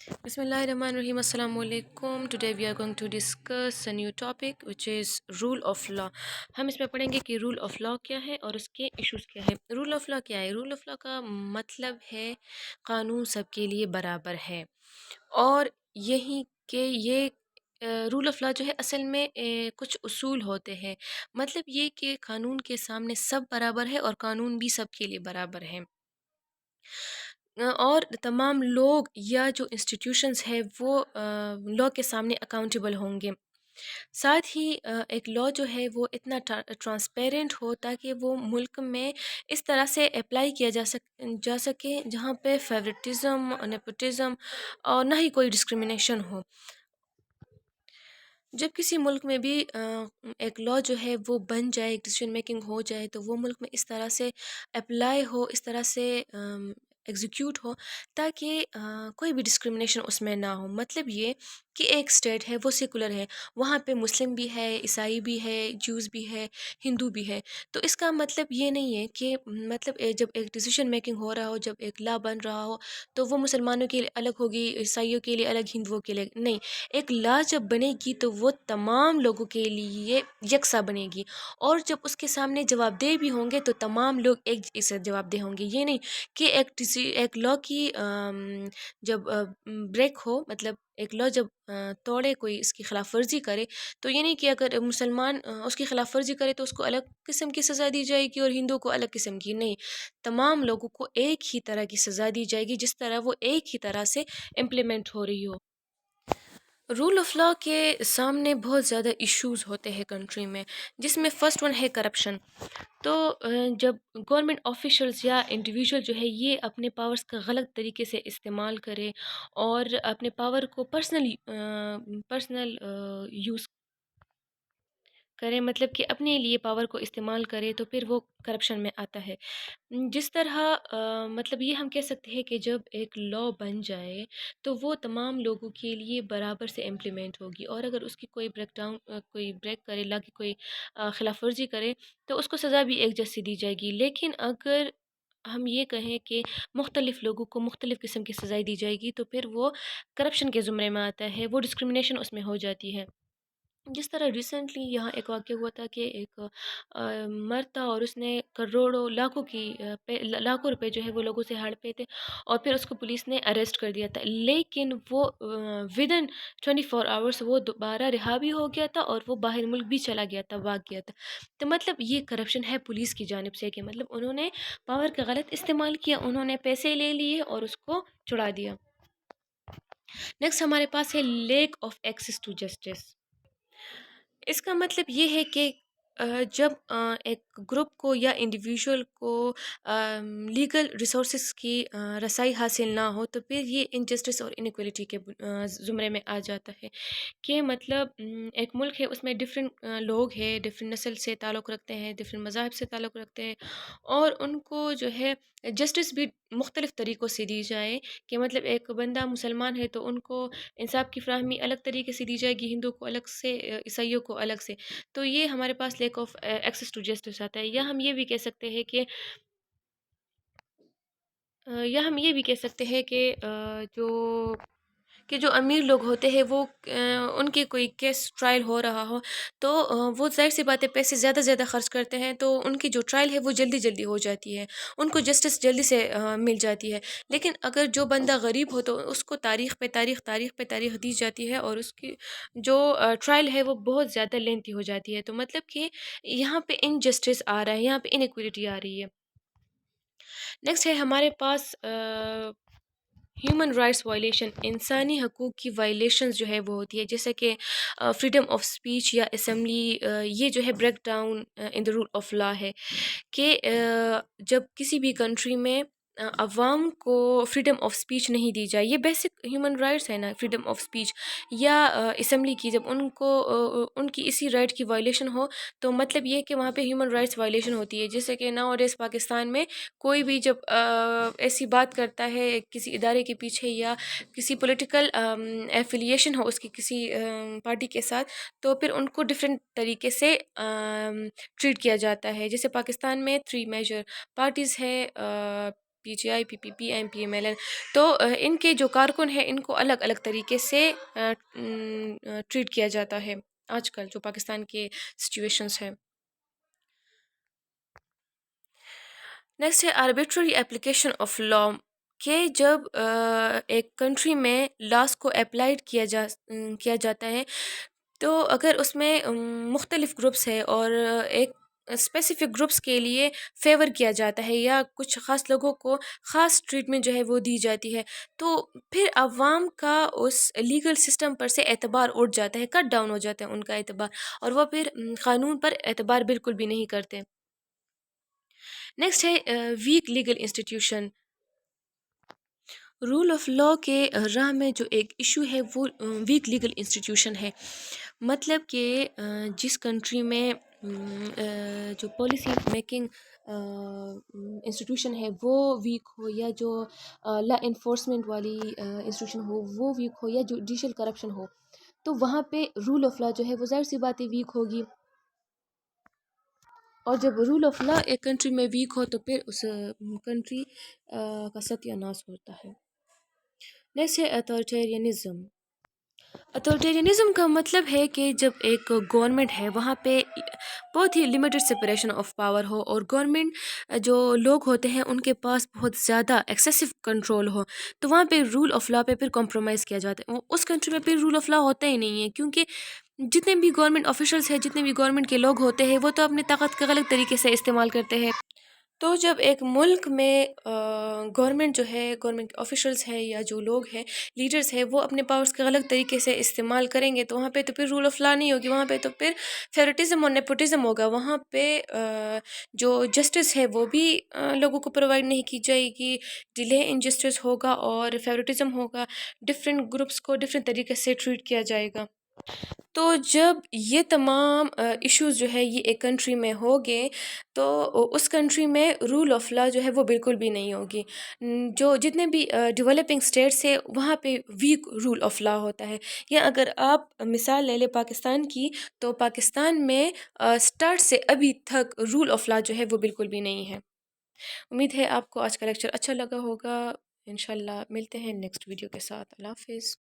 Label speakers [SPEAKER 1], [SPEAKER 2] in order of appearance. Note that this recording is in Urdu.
[SPEAKER 1] بسم اللہ الرحمن الرحیم. السلام علیکم. Today we are going to discuss a new topic which is rule of law. ہم اس میں پڑھیں گے کہ رول آف لا کیا ہے اور اس کے ایشوز کیا ہے. رول آف لا کیا ہے؟ رول آف لا کا مطلب ہے قانون سب کے لیے برابر ہے. اور یہی کہ یہ رول آف لا جو ہے اصل میں کچھ اصول ہوتے ہیں. مطلب یہ کہ قانون کے سامنے سب برابر ہے اور قانون بھی سب کے لیے برابر ہے. اور تمام لوگ یا جو انسٹیٹیوشنز ہے وہ لا کے سامنے اکاؤنٹیبل ہوں گے. ساتھ ہی ایک لا جو ہے وہ اتنا ٹرانسپیرنٹ ہو تاکہ وہ ملک میں اس طرح سے اپلائی کیا جا سکے جہاں پہ فیورٹزم نیپوٹزم اور نہ ہی کوئی ڈسکریمنیشن ہو. جب کسی ملک میں بھی ایک لا جو ہے وہ بن جائے، ایک ڈیسیژن میکنگ ہو جائے، تو وہ ملک میں اس طرح سے اپلائی ہو، اس طرح سے ایگزیکیوٹ ہو تاکہ کوئی بھی ڈسکریمنیشن اس میں نہ ہو. مطلب یہ کہ ایک اسٹیٹ ہے وہ سیکولر ہے، وہاں پہ مسلم بھی ہے، عیسائی بھی ہے، جوز بھی ہے، ہندو بھی ہے. تو اس کا مطلب یہ نہیں ہے کہ مطلب جب ایک ڈیسیژن میکنگ ہو رہا ہو، جب ایک لا بن رہا ہو تو وہ مسلمانوں کے لیے الگ ہوگی، عیسائیوں کے لیے الگ، ہندوؤں کے لیے نہیں. ایک لا جب بنے گی تو وہ تمام لوگوں کے لیے یکساں بنے گی، اور جب اس کے سامنے جواب دہ بھی ہوں گے تو تمام لوگ ایک جیسے جواب دہ ہوں گے. یہ نہیں کہ ایک لا کی جب بریک ہو، مطلب ایک لا جب توڑے، کوئی اس کی خلاف ورزی کرے، تو یہ نہیں کہ اگر مسلمان اس کی خلاف ورزی کرے تو اس کو الگ قسم کی سزا دی جائے گی اور ہندو کو الگ قسم کی. نہیں، تمام لوگوں کو ایک ہی طرح کی سزا دی جائے گی جس طرح وہ ایک ہی طرح سے امپلیمنٹ ہو رہی ہو. رول آف لا کے سامنے بہت زیادہ ایشوز ہوتے ہیں کنٹری میں، جس میں فرسٹ ون ہے کرپشن. تو جب گورنمنٹ آفیشلز یا انڈیویژول جو ہے یہ اپنے پاورز کا غلط طریقے سے استعمال کرے اور اپنے پاور کو پرسنل یوز کرے، مطلب کہ اپنے لیے پاور کو استعمال کرے، تو پھر وہ کرپشن میں آتا ہے. جس طرح مطلب یہ ہم کہہ سکتے ہیں کہ جب ایک لا بن جائے تو وہ تمام لوگوں کے لیے برابر سے امپلیمنٹ ہوگی، اور اگر اس کی کوئی بریک کرے، لا کی کوئی خلاف ورزی کرے تو اس کو سزا بھی ایک جیسی دی جائے گی. لیکن اگر ہم یہ کہیں کہ مختلف لوگوں کو مختلف قسم کی سزائیں دی جائے گی تو پھر وہ کرپشن کے زمرے میں آتا ہے، وہ ڈسکریمنیشن اس میں ہو جاتی ہے. جس طرح ریسنٹلی یہاں ایک واقعہ ہوا تھا کہ ایک مرد تھا اور اس نے کروڑوں لاکھوں روپے جو ہے وہ لوگوں سے ہڑپے تھے، اور پھر اس کو پولیس نے اریسٹ کر دیا تھا. لیکن وہ ودن 24 آورس وہ دوبارہ رہا بھی ہو گیا تھا اور وہ باہر ملک بھی چلا گیا تھا، بھاگ گیا تھا. تو مطلب یہ کرپشن ہے پولیس کی جانب سے، کہ مطلب انہوں نے پاور کا غلط استعمال کیا، انہوں نے پیسے لے لیے اور اس کو چھڑا دیا. نیکسٹ ہمارے پاس ہے lack of access to justice. اس کا مطلب یہ ہے کہ جب ایک گروپ کو یا انڈیویژول کو لیگل ریسورسز کی رسائی حاصل نہ ہو تو پھر یہ انجسٹس اور انیکولیٹی کے زمرے میں آ جاتا ہے. کہ مطلب ایک ملک ہے، اس میں ڈفرینٹ لوگ ہیں، ڈفرینٹ نسل سے تعلق رکھتے ہیں، ڈفرینٹ مذاہب سے تعلق رکھتے ہیں، اور ان کو جو ہے جسٹس بھی مختلف طریقوں سے دی جائے. کہ مطلب ایک بندہ مسلمان ہے تو ان کو انصاف کی فراہمی الگ طریقے سے دی جائے گی، ہندو کو الگ سے، عیسائیوں کو الگ سے. تو یہ ہمارے پاس lack of access to justice آتا ہے. یا ہم یہ بھی کہہ سکتے ہیں کہ جو امیر لوگ ہوتے ہیں وہ ان کے کوئی کیس ٹرائل ہو رہا ہو تو وہ ظاہر سی بات ہے پیسے زیادہ زیادہ خرچ کرتے ہیں، تو ان کی جو ٹرائل ہے وہ جلدی جلدی ہو جاتی ہے، ان کو جسٹس جلدی سے مل جاتی ہے. لیکن اگر جو بندہ غریب ہو تو اس کو تاریخ پہ تاریخ دی جاتی ہے، اور اس کی جو ٹرائل ہے وہ بہت زیادہ لینتھی ہو جاتی ہے. تو مطلب کہ یہاں پہ انجسٹس آ رہا ہے، یہاں پہ انیکویلٹی آ رہی ہے. نیکسٹ ہے ہمارے پاس ہیومن رائٹس وائلیشن. انسانی حقوق کی وائلیشنز جو ہے وہ ہوتی ہے، جیسے کہ فریڈم آف اسپیچ یا اسمبلی. یہ جو ہے break down in the rule of law ہے کہ جب کسی بھی کنٹری میں عوام کو فریڈم آف اسپیچ نہیں دی جائے، یہ بیسک ہیومن رائٹس ہے نا، فریڈم آف اسپیچ یا اسمبلی کی، جب ان کو ان کی اسی رائٹ کی وائلیشن ہو تو مطلب یہ کہ وہاں پہ ہیومن رائٹس وائلیشن ہوتی ہے. جیسے کہ ناؤ اڈیز پاکستان میں کوئی بھی جب ایسی بات کرتا ہے کسی ادارے کے پیچھے یا کسی پولیٹیکل ایفیلیشن ہو اس کی کسی پارٹی کے ساتھ، تو پھر ان کو ڈفرینٹ طریقے سے ٹریٹ کیا جاتا ہے. جیسے پاکستان میں 3 میجر پارٹیز ہے، PTI PPP MPMLN. تو ان کے جو کارکن ہیں ان کو الگ الگ طریقے سے ٹریٹ کیا جاتا ہے آج کل جو پاکستان کے سچویشنس ہیں. نیکسٹ ہے آربیٹری اپلیکیشن آف لا. کہ جب ایک کنٹری میں لاس کو اپلائڈ کیا جاتا ہے تو اگر اس میں مختلف گروپس ہے اور ایک اسپیسیفک گروپس کے لیے فیور کیا جاتا ہے یا کچھ خاص لوگوں کو خاص ٹریٹمنٹ جو ہے وہ دی جاتی ہے تو پھر عوام کا اس لیگل سسٹم پر سے اعتبار اٹھ جاتا ہے، کٹ ڈاؤن ہو جاتا ہے ان کا اعتبار، اور وہ پھر قانون پر اعتبار بالکل بھی نہیں کرتے. نیکسٹ ہے weak legal institution. Rule of law کے راہ میں جو ایک ایشو ہے وہ ویک لیگل انسٹیٹیوشن ہے. مطلب کہ جس کنٹری میں جو پالیسی میکنگ انسٹیٹیوشن ہے وہ ویک ہو، یا جو لا انفورسمنٹ والی انسٹیٹیوشن ہو وہ ویک ہو، یا جوڈیشل کرپشن ہو، تو وہاں پہ رول آف لا جو ہے وہ ظاہر سی باتیں ویک ہوگی. اور جب رول آف لا ایک کنٹری میں ویک ہو تو پھر اس کنٹری کا ستیہ ناش ہوتا ہے. نیکسٹ ہے اتھارٹیرینزم. اتھارٹیرینزم کا مطلب ہے کہ جب ایک گورنمنٹ ہے وہاں پہ بہت ہی لمیٹڈ سپریشن آف پاور ہو، اور گورنمنٹ جو لوگ ہوتے ہیں ان کے پاس بہت زیادہ ایکسیسو کنٹرول ہو، تو وہاں پہ رول آف لا پہ پھر کمپرومائز کیا جاتا ہے. اس کنٹری میں پھر رول آف لا ہوتا ہی نہیں ہے، کیونکہ جتنے بھی گورنمنٹ آفیشلس ہیں، جتنے بھی گورنمنٹ کے لوگ ہوتے ہیں وہ تو اپنی طاقت کا غلط طریقے سے استعمال کرتے ہیں. تو جب ایک ملک میں گورنمنٹ جو ہے، گورنمنٹ آفیشلس ہیں یا جو لوگ ہیں، لیڈرز ہیں، وہ اپنے پاورز کے غلط طریقے سے استعمال کریں گے تو وہاں پہ تو پھر رول آف لا نہیں ہوگی، وہاں پہ تو پھر فیورٹزم اور نیپوٹزم ہوگا. وہاں پہ جو جسٹس ہے وہ بھی لوگوں کو پرووائڈ نہیں کی جائے گی، ڈیلے ان جسٹس ہوگا اور فیورٹزم ہوگا، ڈفرینٹ گروپس کو ڈفرینٹ طریقے سے ٹریٹ کیا جائے گا. تو جب یہ تمام ایشوز جو ہے یہ ایک کنٹری میں ہوگے تو اس کنٹری میں رول آف لا جو ہے وہ بالکل بھی نہیں ہوگی. جو جتنے بھی ڈیولپنگ اسٹیٹس ہے وہاں پہ ویک رول آف لا ہوتا ہے. یا اگر آپ مثال لے لیں پاکستان کی، تو پاکستان میں اسٹارٹ سے ابھی تک رول آف لا جو ہے وہ بالکل بھی نہیں ہے. امید ہے آپ کو آج کا لیکچر اچھا لگا ہوگا. انشاءاللہ ملتے ہیں نیکسٹ ویڈیو کے ساتھ. اللہ حافظ.